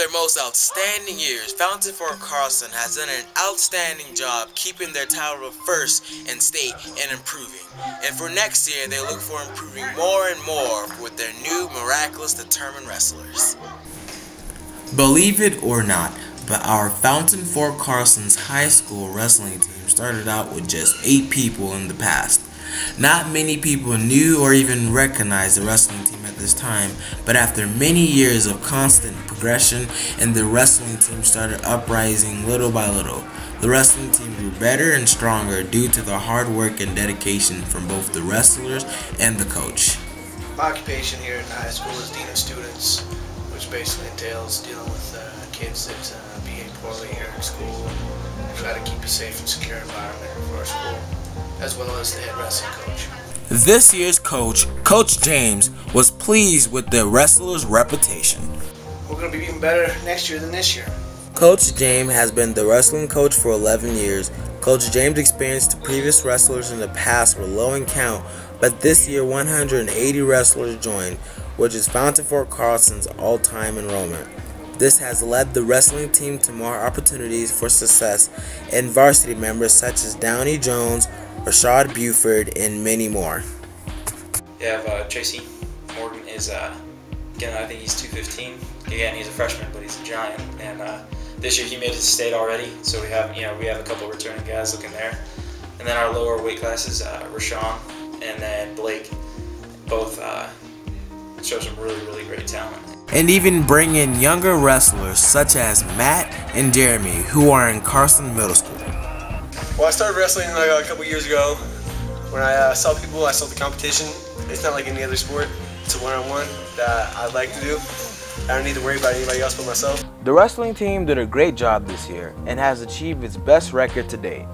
their most outstanding years, Fountain Fort Carlson has done an outstanding job keeping their title of first in state and improving. And for next year, they look for improving more and more with their new miraculous determined wrestlers. Believe it or not, but our Fountain Fort Carlson's high school wrestling team started out with just 8 people in the past. Not many people knew or even recognized the wrestling team at this time, but after many years of constant progression and the wrestling team started uprising little by little, the wrestling team grew better and stronger due to the hard work and dedication from both the wrestlers and the coach. My occupation here in high school is Dean of Students, which basically entails dealing with kids that behave poorly here in school and try to keep a safe and secure environment for our school, as well as the head wrestling coach. This year's coach, Coach James, was pleased with the wrestlers' reputation. We're going to be even better next year than this year. Coach James has been the wrestling coach for 11 years. Coach James' experience to previous wrestlers in the past were low in count, but this year 180 wrestlers joined, which is Fountain Fort Carlson's all-time enrollment. This has led the wrestling team to more opportunities for success and varsity members such as Downey Jones, Rashad Buford, and many more. You have Tracy Morgan is, again, I think he's 215. Again, he's a freshman, but he's a giant. And this year he made it to state already, so we have a couple of returning guys looking there. And then our lower weight classes, Rashawn and then Blake, both show some really great talent. And even bring in younger wrestlers such as Matt and Jeremy, who are in Carson Middle School. Well, I started wrestling a couple years ago. When I saw people, I saw the competition. It's not like any other sport. It's a one-on-one that I like to do. I don't need to worry about anybody else but myself. The wrestling team did a great job this year and has achieved its best record to date.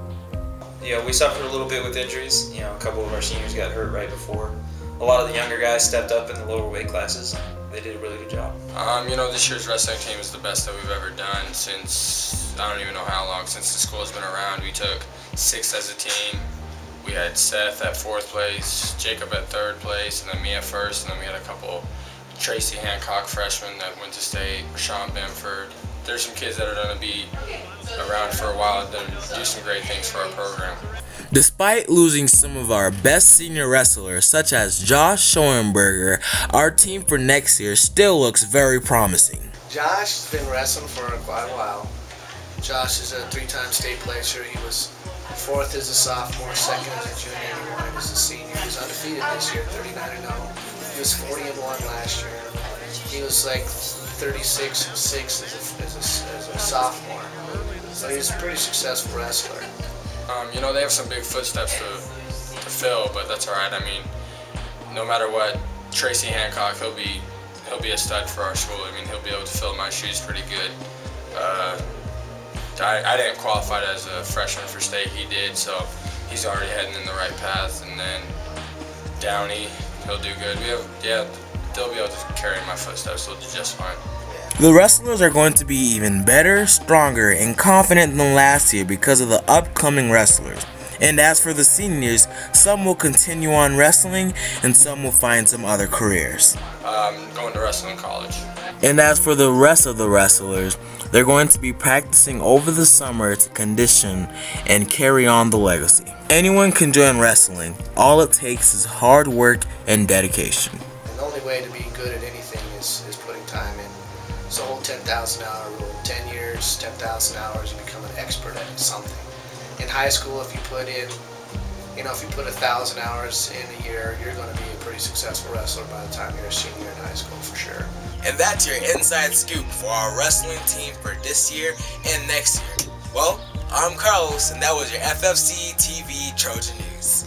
We suffered a little bit with injuries. A couple of our seniors got hurt right before. A lot of the younger guys stepped up in the lower weight classes. They did a really good job. This year's wrestling team is the best that we've ever done since, I don't even know how long, since the school's been around. We took 6 as a team. We had Seth at 4th place, Jacob at 3rd place, and then me at 1st, and then we had a couple, Tracy Hancock freshmen that went to state, Sean Bamford. There's some kids that are going to be around for a while that do some great things for our program. Despite losing some of our best senior wrestlers, such as Josh Shoenbeger, our team for next year still looks very promising. Josh has been wrestling for quite a while. Josh is a 3-time state placer. He was 4th as a sophomore, 2nd as a junior, and 1 as a senior. He was undefeated this year, 39-0. He was 40-1 last year. He was like 36-6 as a sophomore. So he was a pretty successful wrestler. They have some big footsteps to fill, but that's all right. No matter what, Tracy Hancock, he'll be a stud for our school. He'll be able to fill my shoes pretty good. I didn't qualify as a freshman for state. He did, so he's already heading in the right path. And then Downey, he'll do good. They'll be able to carry my footsteps. They'll do just fine. The wrestlers are going to be even better, stronger, and confident than last year because of the upcoming wrestlers. And as for the seniors, some will continue on wrestling and some will find some other careers. Going to wrestling college. And as for the rest of the wrestlers, they're going to be practicing over the summer to condition and carry on the legacy. Anyone can join wrestling. All it takes is hard work and dedication. The only way to be good at anything is putting time in. It's the whole 10,000 hour rule. 10 years, 10,000 hours, you become an expert at something. In high school, if you put 1,000 hours in a year, you're going to be a pretty successful wrestler by the time you're a senior in high school for sure. And that's your inside scoop for our wrestling team for this year and next year. Well, I'm Carlos, and that was your FFC TV Trojan News.